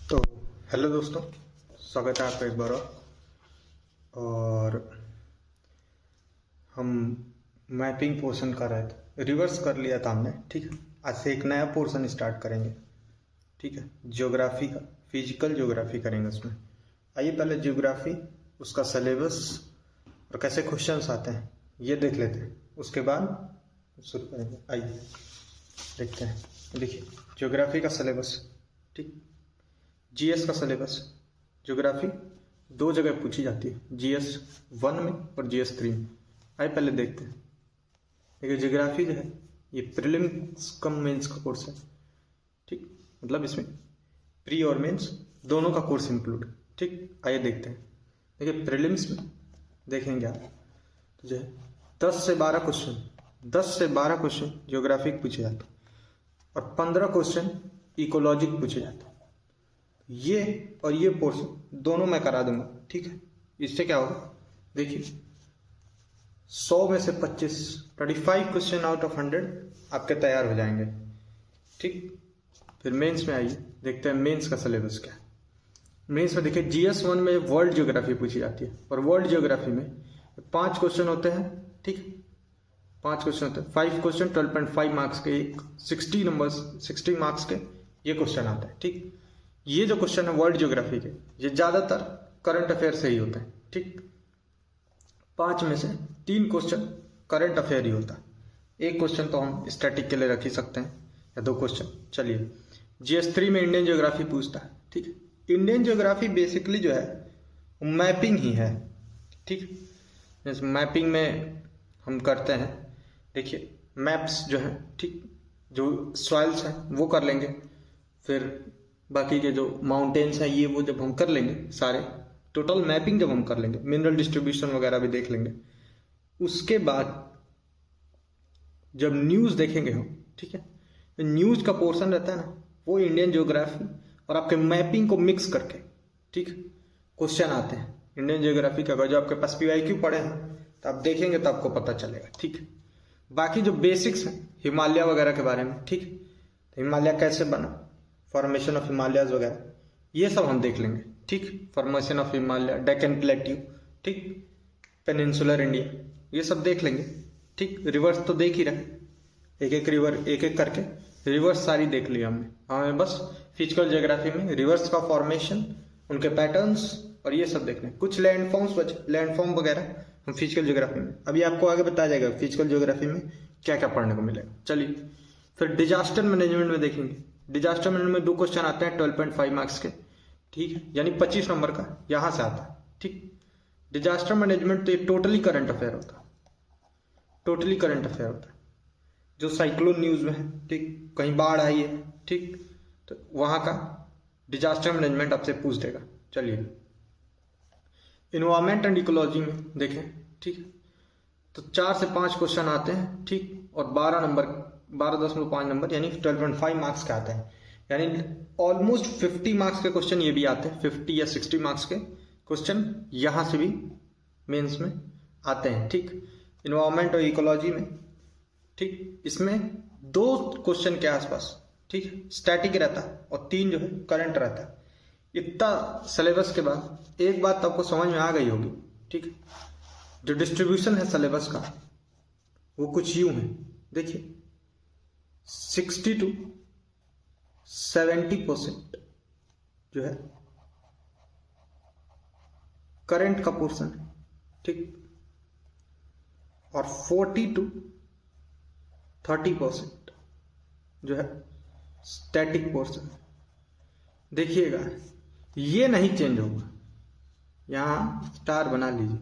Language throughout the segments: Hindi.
तो हेलो दोस्तों, स्वागत है आपका एक बार और हम मैपिंग पोर्शन कर रहे थे, रिवर्स कर लिया था हमने। ठीक है, आज से एक नया पोर्शन स्टार्ट करेंगे। ठीक है, ज्योग्राफी का, फिजिकल ज्योग्राफी करेंगे उसमें। आइए पहले ज्योग्राफी, उसका सिलेबस और कैसे क्वेश्चंस आते हैं ये देख लेते हैं, उसके बाद शुरू करेंगे। आइए देखते हैं। देखिए, ज्योग्राफी का सिलेबस, ठीक, जीएस का सिलेबस। ज्योग्राफी दो जगह पूछी जाती है, जीएस 1 में और जीएस 3 में। आइए पहले देखते हैं। देखिए, ज्योग्राफी जो है ये प्रीलिम्स कम मेंस का कोर्स है। ठीक, मतलब इसमें प्री और मेंस दोनों का कोर्स इंक्लूड है। ठीक, आइए देखते हैं। देखिए, प्रीलिम्स में देखेंगे आप तो जो है 10 से 12 क्वेश्चन ज्योग्राफी पूछे जाते हैं और 15 क्वेश्चन इकोलॉजी पूछे जाते हैं। ये और ये पोर्शन दोनों मैं करा दूंगा। ठीक है, इससे क्या होगा, देखिए 100 में से 25 क्वेश्चन आउट ऑफ 100 आपके तैयार हो जाएंगे। ठीक, फिर मेंस में आइए देखते हैं मेंस का सिलेबस क्या है। मेंस में देखिए, जीएस 1 में वर्ल्ड ज्योग्राफी पूछी जाती है और वर्ल्ड ज्योग्राफी में 5 क्वेश्चन होते हैं। ठीक, 5 क्वेश्चन होते हैं, 5 क्वेश्चन 12.5 मार्क्स के, 60 मार्क्स के ये क्वेश्चन आता है। ठीक, ये जो क्वेश्चन है वर्ल्ड ज्योग्राफी के, ये ज्यादातर करंट अफेयर से ही होते हैं। ठीक, 5 में से 3 क्वेश्चन करंट अफेयर ही होता है। एक क्वेश्चन तो हम स्टैटिक के लिए रख ही सकते हैं, या 2 क्वेश्चन। चलिए, जीएस 3 में इंडियन ज्योग्राफी पूछता है। ठीक, इंडियन ज्योग्राफी बेसिकली जो है मैपिंग ही है। ठीक, इस मैपिंग में हम करते हैं, देखिए मैप्स जो है, ठीक, जो सॉइल्स हैं वो कर लेंगे, फिर बाकी के जो माउंटेन्स हैं ये वो जब हम कर लेंगे, सारे टोटल मैपिंग जब हम कर लेंगे, मिनरल डिस्ट्रीब्यूशन वगैरह भी देख लेंगे, उसके बाद जब न्यूज़ देखेंगे हम, ठीक है, तो न्यूज़ का पोर्शन रहता है ना, वो इंडियन ज्योग्राफी और आपके मैपिंग को मिक्स करके, ठीक, क्वेश्चन आते हैं इंडियन ज्योग्राफी का। अगर जो आपके पास PYQ पढ़े हैं तो आप देखेंगे तो आपको पता चलेगा। ठीक, बाकी जो बेसिक्स हैं हिमालय वगैरह के बारे में, ठीक, तो हिमालय कैसे बना, फॉर्मेशन ऑफ हिमालयाज वगैरह, ये सब हम देख लेंगे। ठीक, formation of Himalaya, Deccan plateau, ठीक, पेनिनसुलर इंडिया, ये सब देख लेंगे। ठीक, रिवर्स तो देख ही रहे, एक एक रिवर एक एक करके रिवर्स सारी देख लिया हमने। हमें बस फिजिकल ज्योग्राफी में रिवर्स का फॉर्मेशन, उनके पैटर्न्स और ये सब देखने। कुछ लैंडफॉर्म्स बचे, लैंडफॉर्म वगैरह हम फिजिकल ज्योग्राफी में, अभी आपको आगे बताया जाएगा फिजिकल ज्योग्राफी में क्या क्या पढ़ने को मिलेगा। चलिए, फिर डिजास्टर मैनेजमेंट में देखेंगे। डिजास्टर मैनेजमेंट में 2 क्वेश्चन आते हैं 12.5 मार्क्स के। ठीक है, यानी 25 नंबर का यहां से आता है। ठीक, डिजास्टर मैनेजमेंट तो ये टोटली करंट अफेयर होता है, टोटली करंट अफेयर होता है। जो साइक्लोन न्यूज में है, ठीक, कहीं बाढ़ आई है, ठीक, तो वहां का डिजास्टर मैनेजमेंट आपसे पूछ देगा। चलिए, इन्वायरमेंट एंड इकोलॉजी में देखें, ठीक, तो 4 से 5 क्वेश्चन आते हैं। ठीक, और 12.5 नंबर यानी 12.5 मार्क्स के आते हैं, यानी ऑलमोस्ट 50 मार्क्स के क्वेश्चन ये भी आते हैं, 50 या 60 मार्क्स के क्वेश्चन यहां से भी मेंस में आते हैं। ठीक, इन्वायरमेंट और इकोलॉजी में, ठीक, इसमें 2 क्वेश्चन के आसपास, ठीक, स्टैटिक रहता है और 3 जो है करंट रहता है। इतना सिलेबस के बाद एक बात आपको समझ में आ गई होगी। ठीक, जो डिस्ट्रीब्यूशन है सिलेबस का वो कुछ यूं है, देखिए 60 to 70% जो है करंट का पोर्शन है। ठीक, और 40 to 30% जो है स्टैटिक पोर्शन। देखिएगा, ये नहीं चेंज होगा, यहां स्टार बना लीजिए,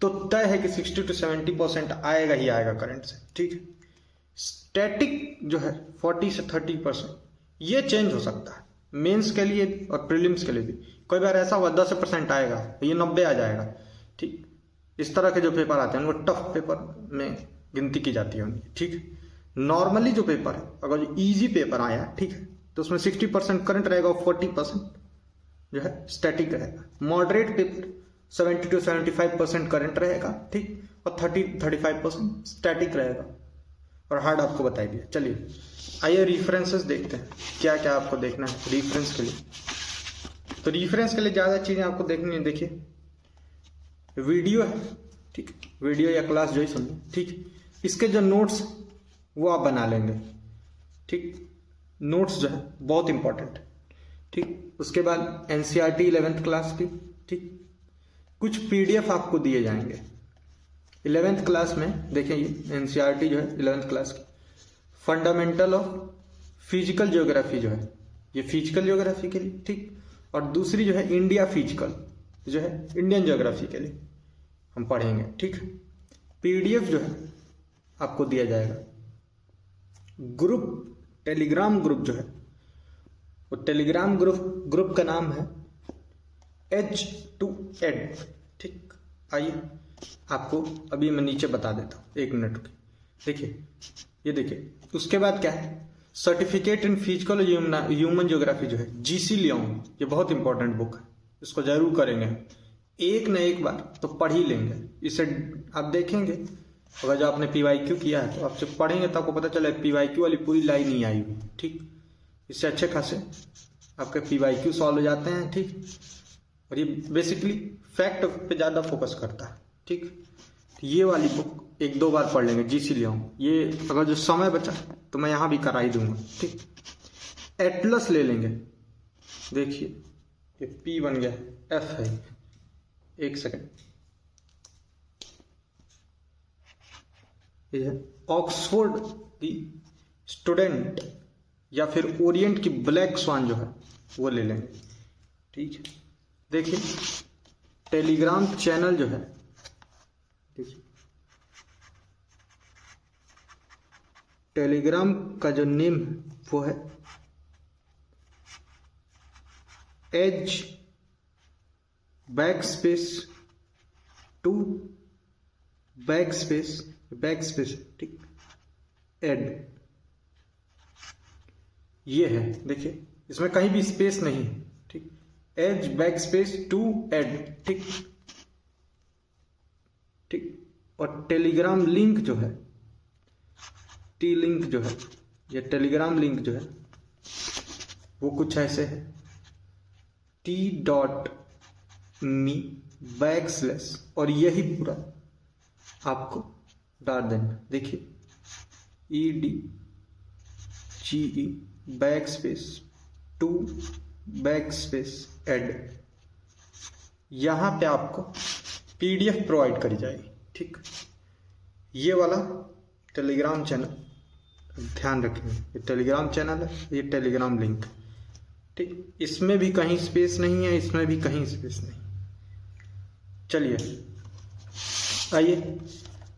तो तय है कि 60 to 70% आएगा ही आएगा करंट से। ठीक है, स्टैटिक जो है 40 से 30% ये चेंज हो सकता है मेंस के लिए और प्रीलिम्स के लिए भी। कई बार ऐसा हुआ 10% आएगा, ये 90 आ जाएगा। ठीक, इस तरह के जो पेपर आते हैं वो टफ पेपर में गिनती की जाती है उनकी। ठीक, नॉर्मली जो पेपर है, अगर इजी पेपर आया, ठीक है, तो उसमें 60% करंट रहेगा और 40% जो है स्टैटिक रहेगा। मॉडरेट पेपर 70 to 75% करंट रहेगा, ठीक, और 30-35% स्टैटिक रहेगा। और हार्ड आपको बताई दिया। चलिए, आइए रेफरेंसेस देखते हैं, क्या क्या आपको देखना है रेफरेंस के लिए। तो रेफरेंस के लिए ज़्यादा चीज़ें आपको देखनी है। देखिए वीडियो है, ठीक, वीडियो या क्लास जो ही सुनिए, ठीक, इसके जो नोट्स वो आप बना लेंगे, ठीक, नोट्स जो है बहुत इंपॉर्टेंट है, ठीक। उसके बाद एनसीईआरटी 11th क्लास की, ठीक, कुछ पीडीएफ आपको दिए जाएंगे 11th क्लास में। देखें ये एनसीईआरटी जो है 11th क्लास की, फंडामेंटल ऑफ फिजिकल ज्योग्राफी जो है, ये फिजिकल ज्योग्राफी के लिए, ठीक, और दूसरी जो है इंडिया फिजिकल जो है इंडियन ज्योग्राफी के लिए हम पढ़ेंगे, ठीक। पीडीएफ जो है आपको दिया जाएगा। ग्रुप, टेलीग्राम ग्रुप जो है, वो टेलीग्राम ग्रुप का नाम है H2ED, ठीक। आइए आपको अभी मैं नीचे बता देता हूँ, 1 मिनट की। देखिए ये देखिए, उसके बाद क्या है, certificate in physical human geography जो है, जीसी लियोंग, ये बहुत इंपॉर्टेंट बुक है, इसको जरूर करेंगे, एक न एक बार तो पढ़ ही लेंगे। इसे आप देखेंगे, अगर जो आपने पीवाईक्यू किया है तो आप जब पढ़ेंगे तो आपको पता चले पीवाईक्यू वाली पूरी लाइन नहीं आई हुई, ठीक। इससे अच्छे खासे आपके पीवाईक्यू सॉल्व हो जाते हैं, ठीक। और ये बेसिकली फैक्ट पे ज़्यादा फोकस करता है, ठीक। तो ये वाली बुक 1-2 बार पढ़ लेंगे, जीसी लियोंग। ये अगर जो समय बचा तो मैं यहाँ भी करा ही दूंगा, ठीक। एटलस ले लेंगे, देखिए ये पी बन गया, एफ है, 1 सेकेंड, ये है ऑक्सफोर्ड की स्टूडेंट या फिर ओरिएंट की ब्लैक स्वान जो है वो ले लेंगे, ठीक है। देखिए टेलीग्राम चैनल जो है, देखिए टेलीग्राम का जो नेम है वो है एज बैकस्पेस ठीक, एड, ये है। देखिए इसमें कहीं भी स्पेस नहीं है, ठीक, एज बैकस्पेस टू एड, ठीक ठीक। और टेलीग्राम लिंक जो है, टी लिंक जो है, ये टेलीग्राम लिंक जो है वो कुछ ऐसे है, t.me/ और यही पूरा आपको डाल देना। देखिए EDGE _2 _एड, यहां पे आपको PDF प्रोवाइड करी जाएगी, ठीक। ये वाला टेलीग्राम चैनल ध्यान रखेंगे, ये टेलीग्राम चैनल है, ये टेलीग्राम लिंक, ठीक। इसमें भी कहीं स्पेस नहीं है, इसमें भी कहीं स्पेस नहीं। चलिए आइए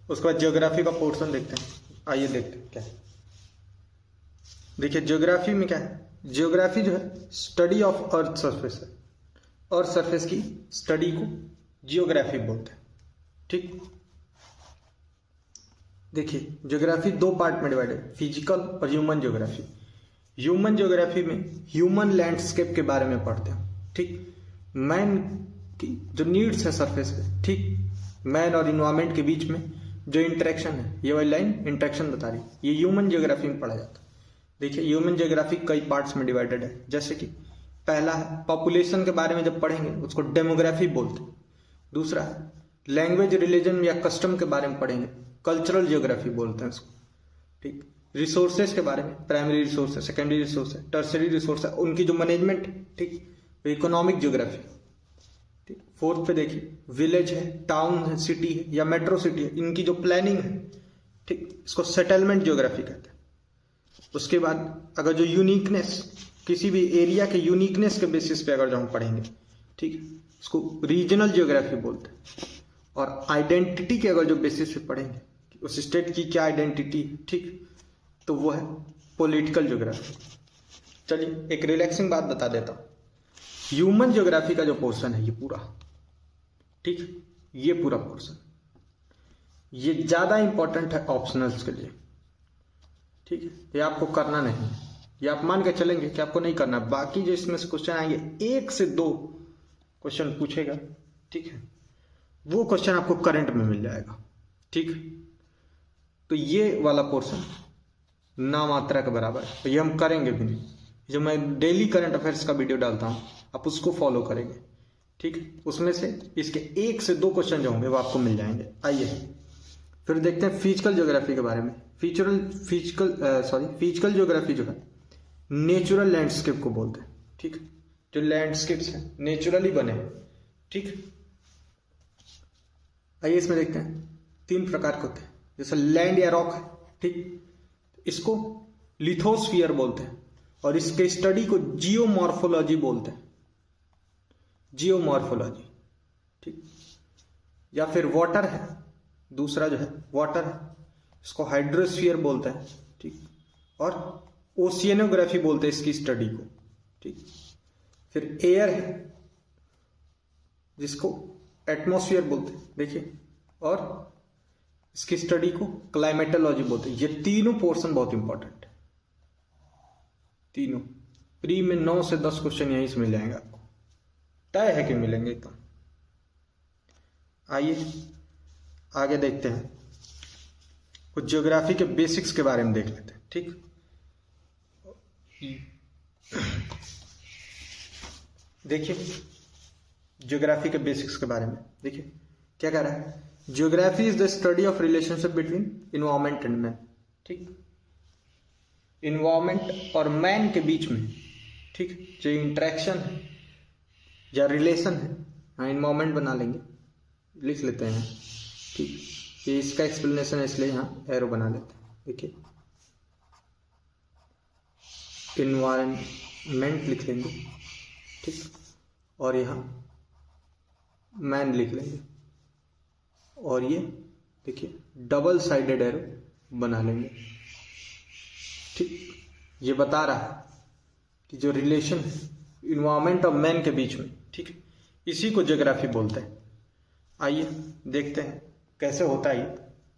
उसके बाद ज्योग्राफी का पोर्शन देखते हैं। आइए देखते हैं क्या है। देखिए ज्योग्राफी में क्या है, ज्योग्राफी जो है स्टडी ऑफ अर्थ सरफेस है, अर्थ सरफेस की स्टडी को जियोग्राफी बोलते हैं, ठीक। देखिए ज्योग्राफी 2 पार्ट में डिवाइडेड है, फिजिकल और ह्यूमन ज्योग्राफी। ह्यूमन ज्योग्राफी में ह्यूमन लैंडस्केप के बारे में पढ़ते हैं, ठीक, मैन की जो नीड्स है सरफेस पे, ठीक, मैन और इन्वायरमेंट के बीच में जो इंटरेक्शन है, ये वाली लाइन इंटरेक्शन बता रही है, ये ह्यूमन ज्योग्राफी में पढ़ा जाता है। देखिए ह्यूमन ज्योग्राफी कई पार्ट्स में डिवाइडेड है, जैसे कि पहला है पॉपुलेशन के बारे में जब पढ़ेंगे उसको डेमोग्राफी बोलते हैं। दूसरा है लैंग्वेज, रिलीजन या कस्टम के बारे में पढ़ेंगे, कल्चरल ज्योग्राफी बोलते हैं उसको, ठीक। रिसोर्सेज के बारे में, प्राइमरी रिसोर्स है, सेकेंडरी रिसोर्स है, टर्सरी रिसोर्स है, उनकी जो मैनेजमेंट, ठीक, इकोनॉमिक ज्योग्राफी, ठीक। 4th पे देखिए विलेज है, टाउन है, सिटी है या मेट्रो सिटी है, इनकी जो प्लानिंग है, ठीक, इसको सेटलमेंट ज्योग्राफी कहते हैं। उसके बाद अगर जो यूनिकनेस, किसी भी एरिया के यूनिकनेस के बेसिस पे अगर जो हम पढ़ेंगे, ठीक, इसको रीजनल ज्योग्राफी बोलते हैं। और आइडेंटिटी के अगर जो बेसिस पे पढ़ेंगे, उस स्टेट की क्या आइडेंटिटी, ठीक, तो वो है पॉलिटिकल ज्योग्राफी। चलिए एक रिलैक्सिंग बात बता देता हूँ, ह्यूमन ज्योग्राफी का जो पोर्शन है ये पूरा, ठीक, ये पूरा पोर्शन ये ज्यादा इंपॉर्टेंट है ऑप्शनल्स के लिए, ठीक है। ये आपको करना नहीं, ये आप मान के चलेंगे कि आपको नहीं करना। बाकी जो इसमें से क्वेश्चन आएंगे 1 से 2 क्वेश्चन पूछेगा, ठीक है, वो क्वेश्चन आपको करंट में मिल जाएगा, ठीक। तो ये वाला पोर्शन ना मात्रा के बराबर है, तो ये हम करेंगे भी नहीं। जो मैं डेली करंट अफेयर्स का वीडियो डालता हूँ आप उसको फॉलो करेंगे, ठीक है। उसमें से इसके 1 से 2 क्वेश्चन जो होंगे वो आपको मिल जाएंगे। आइए फिर देखते हैं फिजिकल ज्योग्राफी के बारे में। फिजिकल ज्योग्राफी जो है नेचुरल लैंडस्केप को बोलते हैं, ठीक। जो लैंडस्केप्स हैं नेचुरली बने हैं, ठीक। आइए इसमें देखते हैं 3 प्रकार के होते हैं, जैसे लैंड या रॉक है, ठीक। इसको लिथोस्फीयर बोलते हैं और इसके स्टडी को जियोमॉर्फोलॉजी बोलते हैं, जियोमॉर्फोलॉजी, ठीक। या फिर वाटर है, दूसरा जो है वाटर है, इसको हाइड्रोस्फीयर बोलते हैं, ठीक। और ओशियनोग्राफी बोलते हैं इसकी स्टडी को, ठीक। फिर एयर है जिसको एटमॉस्फेयर बोलते हैं, देखिए, और इसकी स्टडी को क्लाइमेटोलॉजी बोलते हैं। ये तीनों पोर्शन बहुत इंपॉर्टेंट है, तीनों। प्री में 9 से 10 क्वेश्चन यहीं से मिल जाएंगे आपको, तय है कि मिलेंगे एकदम। आइए आगे देखते हैं, कुछ ज्योग्राफी के बेसिक्स के बारे में देख लेते हैं, ठीक। देखिए ज्योग्राफी के बेसिक्स के बारे में देखिए क्या कह रहा है। Geography is the study of relationship between environment and man, ठीक। इन्वायरमेंट और मैन के बीच में, ठीक, जो इंटरेक्शन है या रिलेशन है, हाँ इन्वायरमेंट बना लेंगे, लिख लेते हैं, ठीक। ये इसका एक्सप्लेनेशन है इसलिए यहाँ एरो बना लेते हैं। देखिए इन्वायरमेंट लिख लेंगे, ठीक, और यहाँ मैन लिख लेंगे, और ये देखिए डबल साइडेड एरो बना लेंगे, ठीक। ये बता रहा है कि जो रिलेशन है इन्वायरमेंट और मैन के बीच में, ठीक, इसी को ज्योग्राफी बोलते हैं। आइए देखते हैं कैसे होता है ये।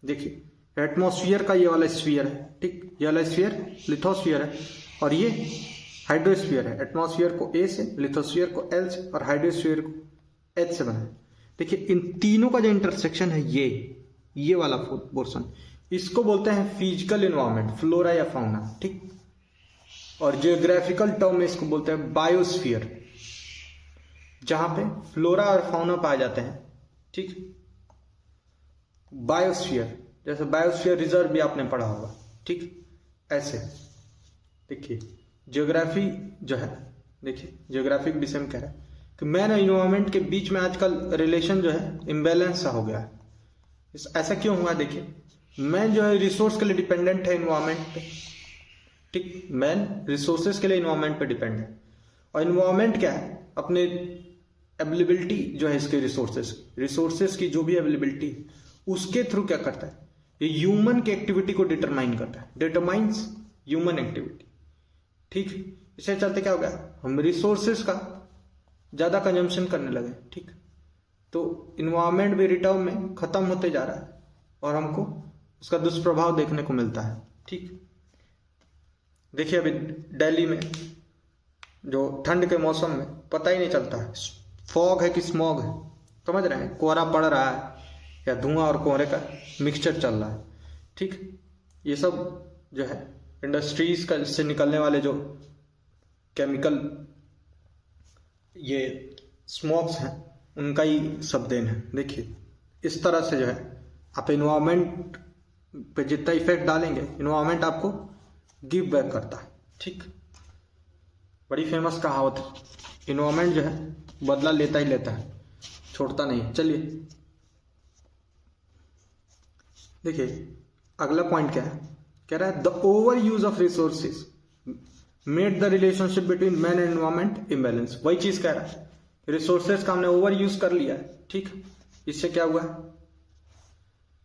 देखिए एटमॉस्फेयर का ये वाला स्फीयर है, ठीक, ये वाला स्फीयर लिथोस्फीयर है और ये हाइड्रोस्फीयर है। एटमॉस्फेयर को ए से, लिथोस्फीयर को एल से और हाइड्रोस्फीयर को एच से बना है। देखिए इन तीनों का जो इंटरसेक्शन है ये वाला पोर्शन, इसको बोलते हैं फिजिकल इन्वायरमेंट, फ्लोरा या फाउना, ठीक। और जियोग्राफिकल टर्म में इसको बोलते हैं बायोस्फीयर, जहां पे फ्लोरा और फाउना पाए जाते हैं, ठीक। बायोस्फीयर, जैसे बायोस्फीयर रिजर्व भी आपने पढ़ा होगा, ठीक, ऐसे। देखिए ज्योग्राफी जो है, देखिए ज्योग्राफिक विषय में कह रहा है कि मैन और इन्वायरमेंट के बीच में आजकल रिलेशन जो है इम्बैलेंस सा हो गया है। ऐसा क्यों हुआ? देखिए मैन जो है रिसोर्स के लिए डिपेंडेंट है इन्वायरमेंट पे, ठीक। मैन रिसोर्सेज के लिए इन्वायरमेंट पे डिपेंड है और इन्वायरमेंट क्या है, अपने अवेलेबिलिटी जो है इसके रिसोर्सेज की जो भी अवेलेबिलिटी है उसके थ्रू क्या करता है, ये ह्यूमन की एक्टिविटी को डिटरमाइन करता है, डिटरमाइंस ह्यूमन एक्टिविटी, ठीक। इससे चलते क्या हो गया, हम रिसोर्सेज का ज्यादा कंजम्पशन करने लगे, ठीक। तो इन्वायरमेंट भी रिटर्न में खत्म होते जा रहा है और हमको उसका दुष्प्रभाव देखने को मिलता है, ठीक। देखिए अभी दिल्ली में जो ठंड के मौसम में पता ही नहीं चलता है फॉग है कि स्मॉग है, समझ रहे हैं, कोहरा पड़ रहा है या धुआं और कोहरे का मिक्सचर चल रहा है, ठीक। ये सब जो है इंडस्ट्रीज का से निकलने वाले जो केमिकल ये स्मोक्स हैं उनका ही सब देन है। देखिए इस तरह से जो है आप इन्वायरमेंट पे जितना इफेक्ट डालेंगे इन्वायरमेंट आपको गिव बैक करता है, ठीक। बड़ी फेमस कहावत है, इन्वायरमेंट जो है बदला लेता ही लेता है, छोड़ता नहीं। चलिए देखिए अगला पॉइंट क्या है, कह रहा है the over use of resources made the relationship between man and environment imbalance. वही चीज कह रहा है, रिसोर्सेज का हमने ओवर यूज कर लिया है, ठीक। इससे क्या हुआ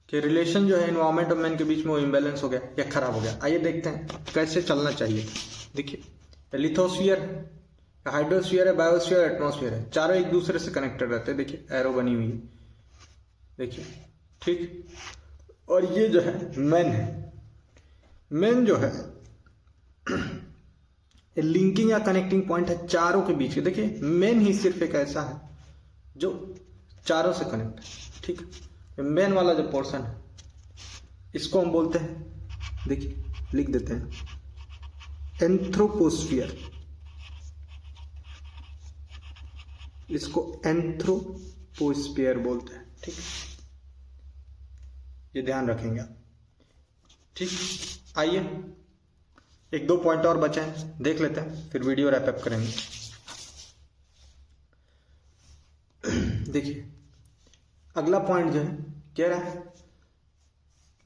कि रिलेशन जो है एनवायरमेंट और मैन के बीच में वो इम्बैलेंस हो गया या खराब हो गया। आइए देखते हैं कैसे चलना चाहिए। देखिए लिथोस्फीयर, हाइड्रोस्फीयर है, बायोस्फीयर, एटमॉस्फेयर है, चारों एक दूसरे से कनेक्टेड रहते हैं। देखिए एरो बनी हुई है, देखिए, ठीक। और ये जो है मैन है, मैन जो है लिंकिंग या कनेक्टिंग पॉइंट है चारों के बीच के। देखिए मेन ही सिर्फ एक ऐसा है जो चारों से कनेक्ट है, ठीक। मेन वाला जो पोर्शन है इसको हम बोलते हैं, देखिए लिख देते हैं, एंथ्रोपोस्फियर, इसको एंथ्रोपोस्फीयर बोलते हैं, ठीक, ये ध्यान रखेंगे आप, ठीक। आइए एक दो पॉइंट और बचे हैं, देख लेते हैं, फिर वीडियो रैप अप करेंगे। देखिए अगला पॉइंट जो है कह रहा है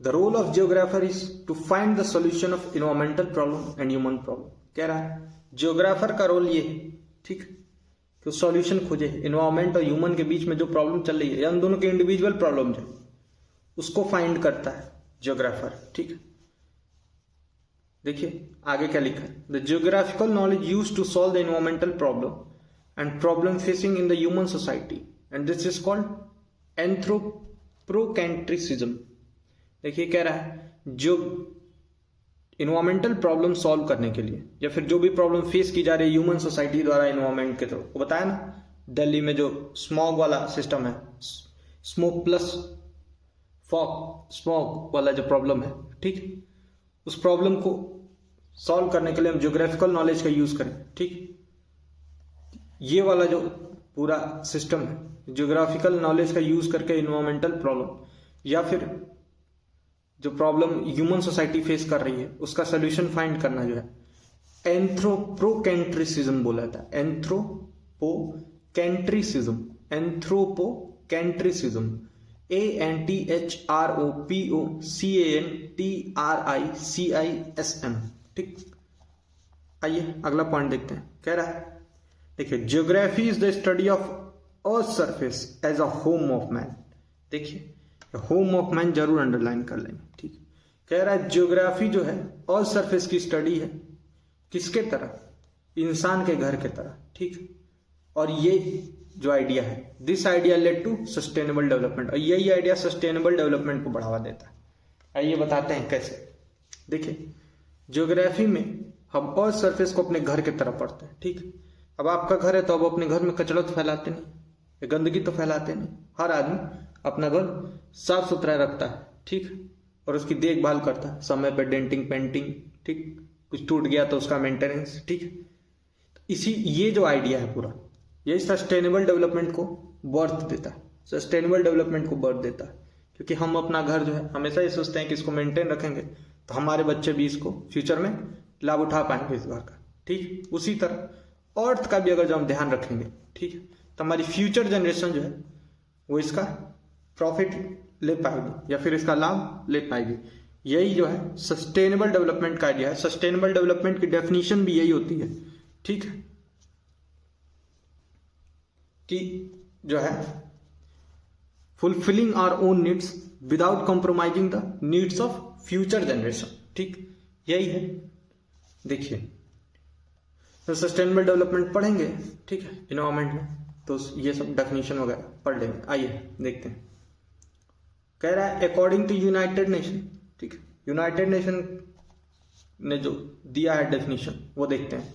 the role of geographer is to find the solution of environmental problem and human problem. कह रहा है जियोग्राफर का रोल ये है, ठीक, कि सॉल्यूशन खोजे इन्वायरमेंट और ह्यूमन के बीच में जो प्रॉब्लम चल रही है, या उन दोनों के इंडिविजुअल प्रॉब्लम है उसको फाइंड करता है जियोग्राफर, ठीक। देखिए आगे क्या लिखा है, the geographical knowledge used to solve the environmental problem and problem facing in the human society and this is called anthropocentrism. देखिए कह रहा है जो इन्वायरमेंटल प्रॉब्लम सॉल्व करने के लिए या फिर जो भी प्रॉब्लम फेस की जा रही है ह्यूमन सोसाइटी द्वारा इन्वायरमेंट के थ्रू, वो बताया ना दिल्ली में जो स्मॉग वाला सिस्टम है, स्मोक प्लस फॉग, स्मॉग वाला जो प्रॉब्लम है, ठीक, उस प्रॉब्लम को सॉल्व करने के लिए हम ज्योग्राफिकल नॉलेज का यूज करें, ठीक। ये वाला जो पूरा सिस्टम है ज्योग्राफिकल नॉलेज का यूज करके इन्वायरमेंटल प्रॉब्लम या फिर जो प्रॉब्लम ह्यूमन सोसाइटी फेस कर रही है उसका सोल्यूशन फाइंड करना जो है एंथ्रोपोसेंट्रिसिज्म बोला था। एंथ्रोपोसेंट्रिसिज्म, एंथ्रोपोसेंट्रिसिज्म, ANTHROPOCANTRICISM, ठीक। आइए अगला पॉइंट देखते हैं, कह रहा है देखिए geography is the study of earth surface as a home of man. देखिए होम ऑफ मैन जरूर अंडरलाइन कर लेंगे, ठीक। कह रहा है ज्योग्राफी जो है अर्थ सरफेस की स्टडी है, किसके तरह, इंसान के घर के तरह, ठीक। और ये जो आइडिया है this idea led to sustainable development, और यही आइडिया सस्टेनेबल डेवलपमेंट को बढ़ावा देता है। आइए बताते हैं कैसे। देखिए ज्योग्राफी में हम अर्थ सरफेस को अपने घर की तरह पढ़ते हैं, ठीक। अब आपका घर है तो अब अपने घर में कचरा तो फैलाते नहीं, गंदगी तो फैलाते नहीं, हर आदमी अपना घर साफ सुथरा रखता है, ठीक, और उसकी देखभाल करता है समय पर, डेंटिंग पेंटिंग, ठीक, कुछ टूट गया तो उसका मेंटेनेंस, ठीक। इसी ये जो आइडिया है पूरा यही सस्टेनेबल डेवलपमेंट को बर्थ देता है, सस्टेनेबल डेवलपमेंट को बर्थ देता है, क्योंकि हम अपना घर जो है हमेशा ये सोचते हैं कि इसको मेंटेन रखेंगे तो हमारे बच्चे भी इसको फ्यूचर में लाभ उठा पाएंगे इस घर का, ठीक। उसी तरह अर्थ का भी अगर जो हम ध्यान रखेंगे, ठीक, तो हमारी फ्यूचर जनरेशन जो है वो इसका प्रॉफिट ले पाएगी या फिर इसका लाभ ले पाएगी। यही जो है सस्टेनेबल डेवलपमेंट का आइडिया है। सस्टेनेबल डेवलपमेंट की डेफिनेशन भी यही होती है, ठीक, कि जो है fulfilling our own needs without compromising the needs of future generation, ठीक, यही है। देखिए तो सस्टेनेबल डेवलपमेंट पढ़ेंगे, ठीक है, इन्वायरमेंट में, तो ये सब डेफिनेशन वगैरह पढ़ लेंगे। आइए देखते हैं, कह रहा है अकॉर्डिंग टू यूनाइटेड नेशन, ठीक, यूनाइटेड नेशन ने जो दिया है डेफिनेशन वो देखते हैं।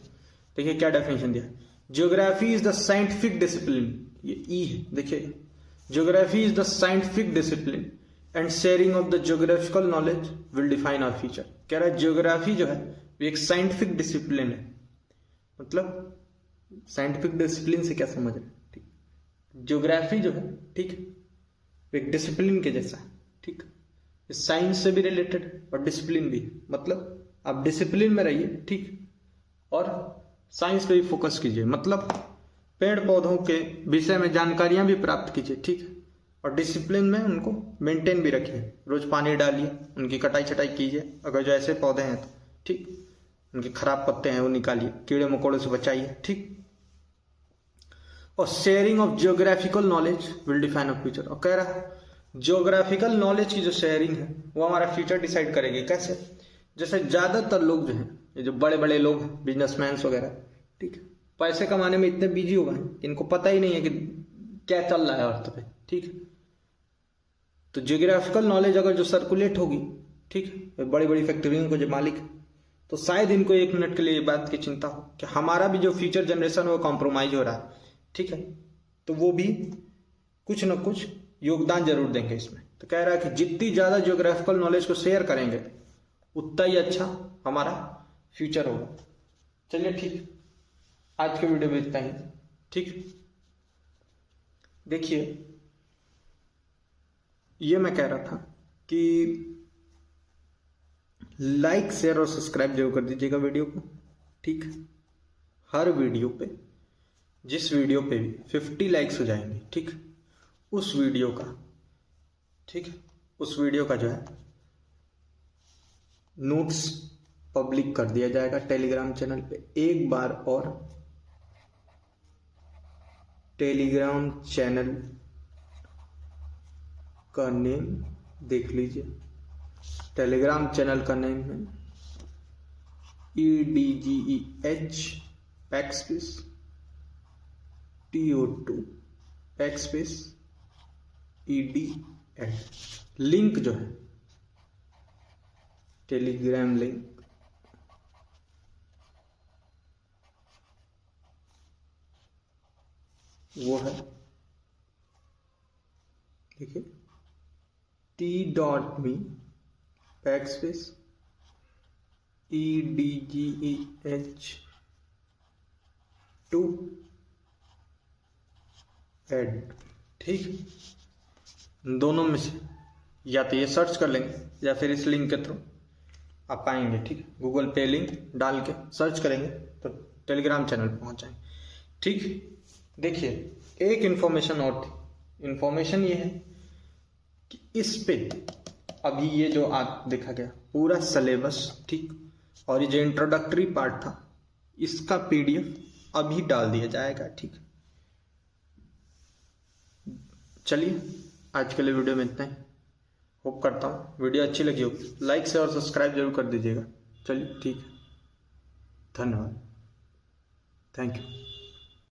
देखिए क्या डेफिनेशन दिया है, geography is the scientific discipline, ये ई है, देखिए geography is the scientific discipline and sharing of the geographical knowledge will define our future. कह रहा है ज्योग्राफी जो है वो एक साइंटिफिक डिसिप्लिन है, मतलब साइंटिफिक डिसिप्लिन से क्या समझ रहे हैं, ठीक, ज्योग्राफी जो है, ठीक, एक डिसिप्लिन के जैसा है, ठीक, साइंस से भी रिलेटेड और डिसिप्लिन भी, मतलब आप डिसिप्लिन में रहिए, ठीक, और साइंस पे भी फोकस कीजिए, मतलब पेड़ पौधों के विषय में जानकारियां भी प्राप्त कीजिए, ठीक, और डिसिप्लिन में उनको मेंटेन भी रखिए, रोज पानी डालिए, उनकी कटाई छटाई कीजिए, अगर जो ऐसे पौधे हैं तो, ठीक, उनके खराब पत्ते हैं वो निकालिए, कीड़े मकोड़ों से बचाइए, ठीक। और sharing of geographical knowledge will define a future, और कह रहा है जियोग्राफिकल नॉलेज की जो शेयरिंग है वो हमारा फ्यूचर डिसाइड करेगी। कैसे, जैसे ज्यादातर लोग जो हैं, ये जो बड़े बड़े लोग बिजनेसमैन वगैरह, ठीक, पैसे कमाने में इतने बिजी हो गए इनको पता ही नहीं है कि क्या चल रहा है अर्थ पे, ठीक। तो जियोग्राफिकल नॉलेज अगर जो सर्कुलेट होगी, ठीक, बड़ी बड़ी फैक्ट्रियों को जो मालिक, तो शायद इनको एक मिनट के लिए ये बात की चिंता हो कि हमारा भी जो फ्यूचर जनरेशन है वो कॉम्प्रोमाइज हो रहा है, ठीक है, तो वो भी कुछ ना कुछ योगदान जरूर देंगे इसमें। तो कह रहा है कि जितनी ज्यादा जियोग्राफिकल नॉलेज को शेयर करेंगे उतना ही अच्छा हमारा फ्यूचर होगा। चलिए ठीक, आज के वीडियो में इतना ही, ठीक। देखिए, ये मैं कह रहा था कि लाइक शेयर और सब्सक्राइब जरूर कर दीजिएगा वीडियो को, ठीक। हर वीडियो पे, जिस वीडियो पे भी 50 लाइक्स हो जाएंगे, ठीक, उस वीडियो का, ठीक, उस वीडियो का जो है नोट्स पब्लिक कर दिया जाएगा टेलीग्राम चैनल पे। एक बार और टेलीग्राम चैनल का नेम देख लीजिए। टेलीग्राम चैनल का नेम है EDGEH backspace TO2 backspace EDN। Link जो है, टेलीग्राम लिंक वो है, देखिए, t.me बैकस्पेस EDGEH2 एड, ठीक। दोनों में से या तो ये सर्च कर लेंगे या फिर इस लिंक के थ्रू आप पाएंगे, ठीक। गूगल पे लिंक डाल के सर्च करेंगे तो टेलीग्राम चैनल पे पहुंच जाएंगे, ठीक। देखिए, एक इन्फॉर्मेशन और थी। इन्फॉर्मेशन ये है कि इस पे अभी ये जो आज देखा गया पूरा सिलेबस, ठीक, और ये जो इंट्रोडक्टरी पार्ट था इसका PDF अभी डाल दिया जाएगा, ठीक। चलिए, आज के लिए वीडियो में इतना ही। होप करता हूँ वीडियो अच्छी लगी हो। लाइक से और सब्सक्राइब जरूर कर दीजिएगा। चलिए, ठीक है, धन्यवाद, थैंक यू।